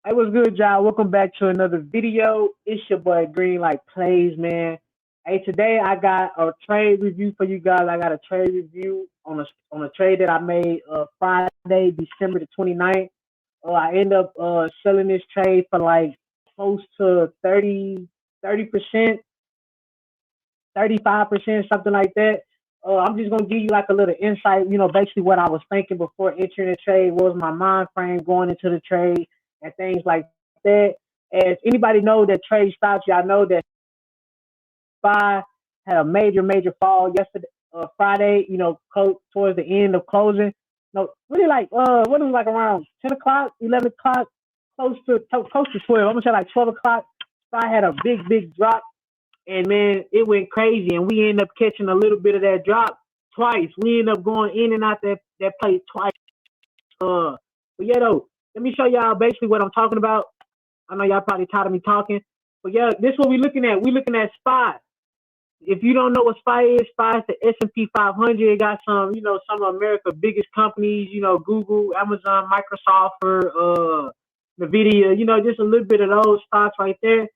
Hey, what's good, y'all? Welcome back to another video. It's your boy Greenlight Plays, man. Hey, today I got a trade review for you guys. I got a trade review on a trade that I made Friday, December the 29th. I end up selling this trade for like close to 30%, 35%, something like that. I'm just gonna give you like a little insight, basically what I was thinking before entering the trade, what was my mind frame going into the trade and things like that. As anybody know that trade stocks, y'all know that SPY had a major fall yesterday, Friday, towards the end of closing. No, really like what was it, like around 10 o'clock, 11 o'clock, close to 12. I'm gonna say like 12 o'clock. SPY had a big drop, and man, it went crazy, and we ended up catching a little bit of that drop twice. We ended up going in and out that place twice. But yeah, though, let me show y'all basically what I'm talking about. I know y'all probably tired of me talking, but yeah, this is what we looking at. We looking at SPY. If you don't know what SPY is the S&P 500. It got some of America's biggest companies, Google, Amazon, Microsoft, or Nvidia, just a little bit of those stocks right there.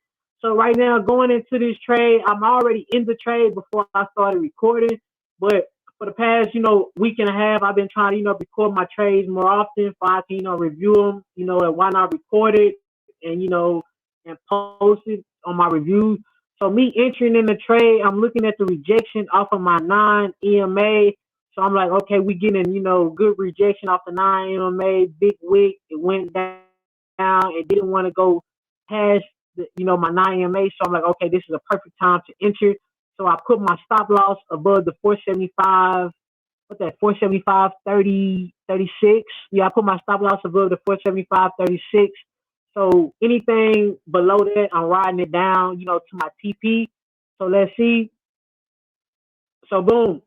So right now, going into this trade, I'm already in the trade before I started recording. But for the past, week and a half, I've been trying to, record my trades more often, so I can, review them, and why not record it and, and post it on my reviews. So me entering in the trade, I'm looking at the rejection off of my 9 EMA. So I'm like, okay, we getting, good rejection off the 9 EMA, big wick. It went down. It didn't want to go past my 9 EMA. So I'm like, okay, this is a perfect time to enter. So I put my stop loss above the 475. What's that? 475, 30, 36. Yeah, I put my stop loss above the 475, 36. So anything below that, I'm riding it down, to my TP. So let's see. So boom,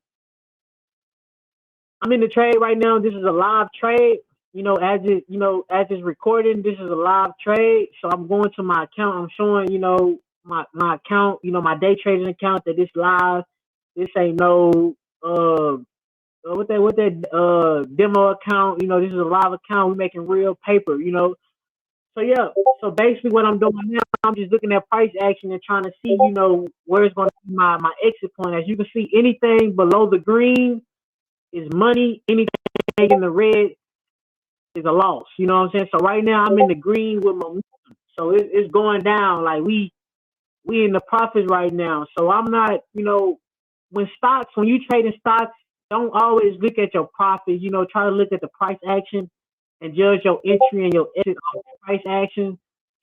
I'm in the trade right now. This is a live trade. As it's recording, this is a live trade. So I'm going to my account. I'm showing, my account, my day trading account that this live. This ain't no what that demo account. This is a live account. We're making real paper. So yeah, so basically what I'm doing now, I'm just looking at price action and trying to see, where it's going to be my exit point. As you can see, anything below the green is money. Anything in the red is a loss. You know what I'm saying? So right now I'm in the green with momentum. So it's going down. Like we in the profits right now. So I'm not, when you trade in stocks, don't always look at your profit. Try to look at the price action and judge your entry and your exit off the price action.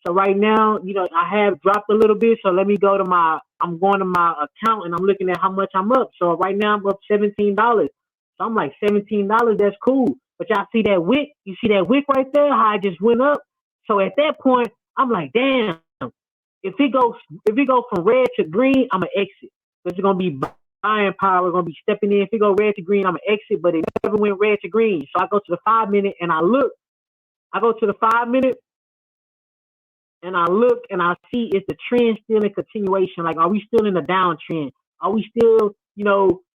So right now, I have dropped a little bit. So let me I'm going to my account and I'm looking at how much I'm up. So right now I'm up $17. So I'm like $17, that's cool. But y'all see that wick? You see that wick right there? How I just went up? So at that point, I'm like, damn. If it goes from red to green, I'm gonna exit. It's gonna be buying power. We're gonna be stepping in. If it go red to green, I'm gonna exit. But it never went red to green. So I go to the 5 minute and I look. I go to the 5 minute and I look and I see is the trend still in continuation? Like, are we still in the downtrend? Are we still,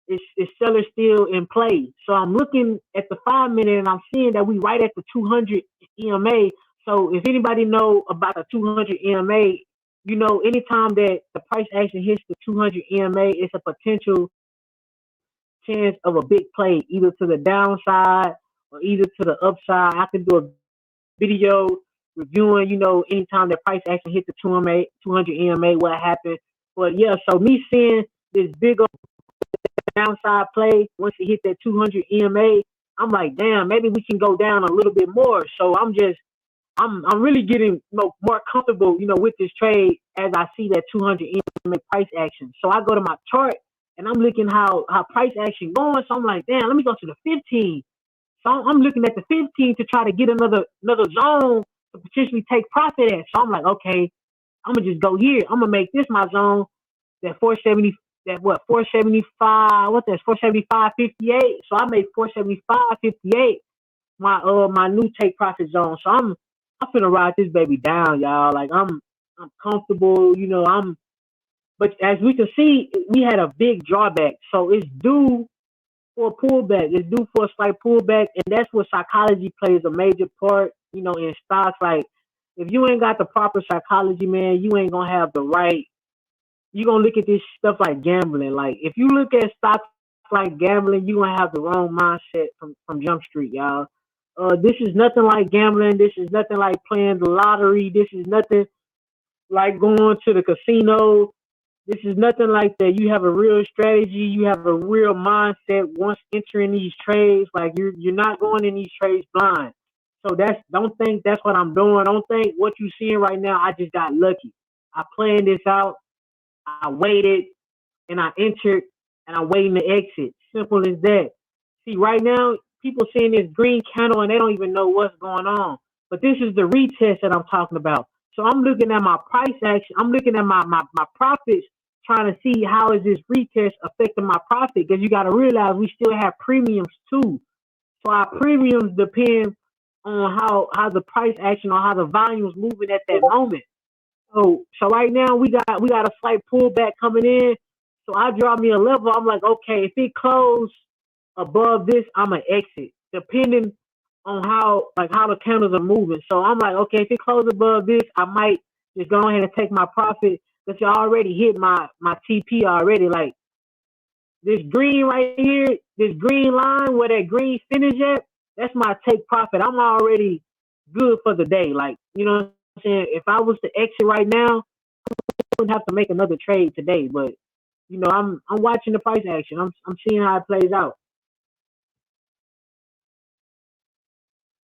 is seller still in play? So I'm looking at the 5 minute and I'm seeing that we right at the 200 EMA. So if anybody know about the 200 EMA, anytime that the price action hits the 200 EMA, it's a potential chance of a big play, either to the downside or either to the upside. I can do a video reviewing, anytime that price action hit the 200 EMA, what happened. But yeah, so me seeing this big downside play once it hit that 200 EMA, I'm like, damn, maybe we can go down a little bit more. So I'm really getting more comfortable, with this trade as I see that 200 EMA price action. So I go to my chart and I'm looking how price action going. So I'm like, damn, let me go to the 15. So I'm looking at the 15 to try to get another zone to potentially take profit at. So I'm like, okay, I'm gonna just go here. I'm gonna make this my zone. That 470, 475. What that's 475.58. So I made 475.58 my new take profit zone. So I'm finna ride this baby down, y'all. Like I'm comfortable, but as we can see, we had a big drawback. So it's due for a pullback. It's due for a slight pullback, and that's where psychology plays a major part, in stocks. Like if you ain't got the proper psychology, man, you ain't gonna have the right. You gonna look at this stuff like gambling. Like if you look at stocks like gambling, you gonna have the wrong mindset from Jump Street, y'all. This is nothing like gambling. This is nothing like playing the lottery. This is nothing like going to the casino. This is nothing like that. You have a real strategy. You have a real mindset once entering these trades. Like you're not going in these trades blind. So don't think that's what I'm doing. Don't think what you're seeing right now. I just got lucky. I planned this out. I waited and I entered and I'm waiting to exit. Simple as that. See, right now people seeing this green candle and they don't even know what's going on. But this is the retest that I'm talking about. So I'm looking at my price action. I'm looking at my profits, trying to see how is this retest affecting my profit. Because you got to realize we still have premiums too. So our premiums depend on how the price action or how the volume is moving at that moment. So right now we got a slight pullback coming in. So I draw me a level. I'm like, okay, if it close above this, I'm gonna exit, depending on how the candles are moving. So I'm like, okay, if it closes above this, I might just go ahead and take my profit because you already hit my TP already. Like this green right here, this green line where that green finish at, that's my take profit. I'm already good for the day. Like, you know what I'm saying? If I was to exit right now, I wouldn't have to make another trade today. But I'm watching the price action. I'm seeing how it plays out.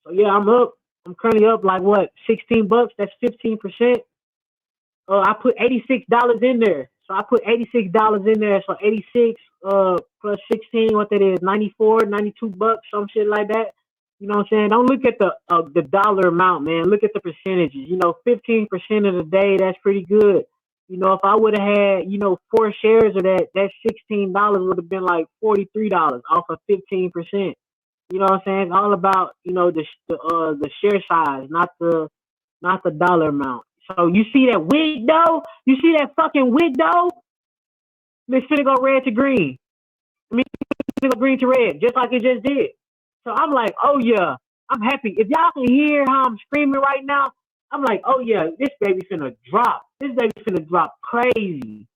So yeah, I'm up. I'm currently up like what, $16? That's 15%. I put $86 in there. So I put $86 in there. So 86 plus 16, what that is, 94, $92, some shit like that. You know what I'm saying? Don't look at the dollar amount, man. Look at the percentages. 15% of the day, that's pretty good. If I would have had, four shares of that $16 would have been like $43 off of 15%. You know what I'm saying? It's all about, the share size, not the dollar amount. So you see that wig though? You see that fucking wig though? It's finna go red to green. I mean, it's finna go green to red, just like it just did. So I'm like, oh yeah, I'm happy. If y'all can hear how I'm screaming right now, I'm like, oh yeah, this baby finna drop. This baby finna drop crazy.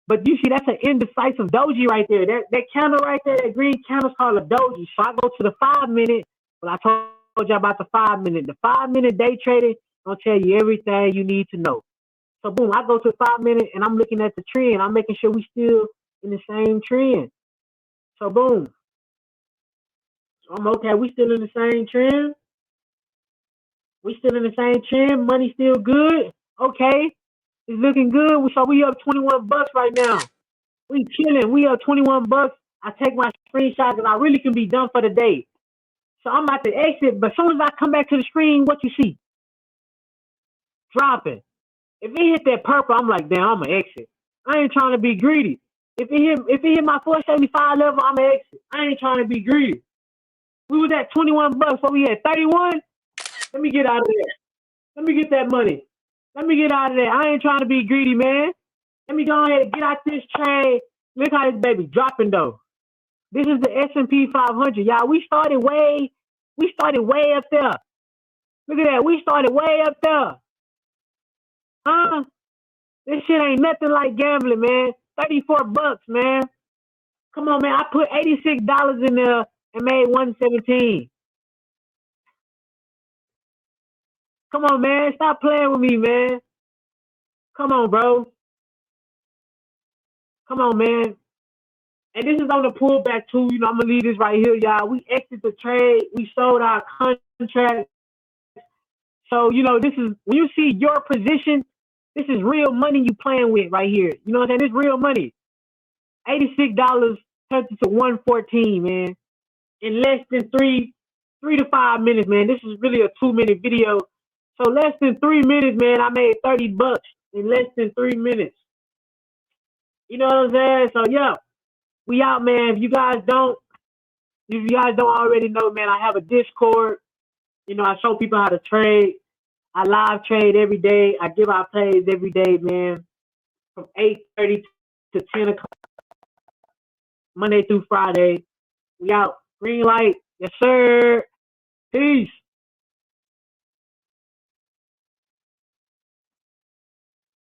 But you see, that's an indecisive doji right there. That candle right there, that green candle's called a doji. So I go to the 5 minute. Well, I told you about the 5 minute. The 5 minute day trading gonna tell you everything you need to know. So boom, I go to 5 minute and I'm looking at the trend. I'm making sure we still in the same trend. So boom. So I'm okay. We still in the same trend. We still in the same trend. Money still good. Okay. It's looking good. So we up $21 right now. We chilling. We up $21. I take my screenshot because I really can be done for the day. So I'm about to exit, but as soon as I come back to the screen, what you see? Dropping. If it hit that purple, I'm like, damn, I'm gonna exit. I ain't trying to be greedy. If it hit my 475 level, I'm gonna exit. I ain't trying to be greedy. We was at $21, so we had 31. Let me get out of there. Let me get that money. Let me get out of there. I ain't trying to be greedy, man. Let me go ahead and get out this trade. Look how this baby dropping though. This is the S&P 500, y'all. We started way up there. Look at that. We started way up there. Huh? This shit ain't nothing like gambling, man. $34, man. Come on, man. I put $86 in there and made 117. Come on, man. Stop playing with me, man. Come on, bro. Come on, man. And this is on the pullback too. I'm gonna leave this right here, y'all. We exit the trade. We sold our contract. So this is when you see your position. This is real money you playing with right here. You know what I'm saying? This real money. $86 turned to 114, man. In less than 3 to 5 minutes, man. This is really a 2 minute video. So less than 3 minutes, man, I made $30 in less than 3 minutes. You know what I'm saying? So yeah, we out, man. If you guys don't already know, man, I have a Discord. I show people how to trade. I live trade every day. I give out plays every day, man, from 8:30 to 10 o'clock, Monday through Friday. We out. Green light. Yes, sir. Peace.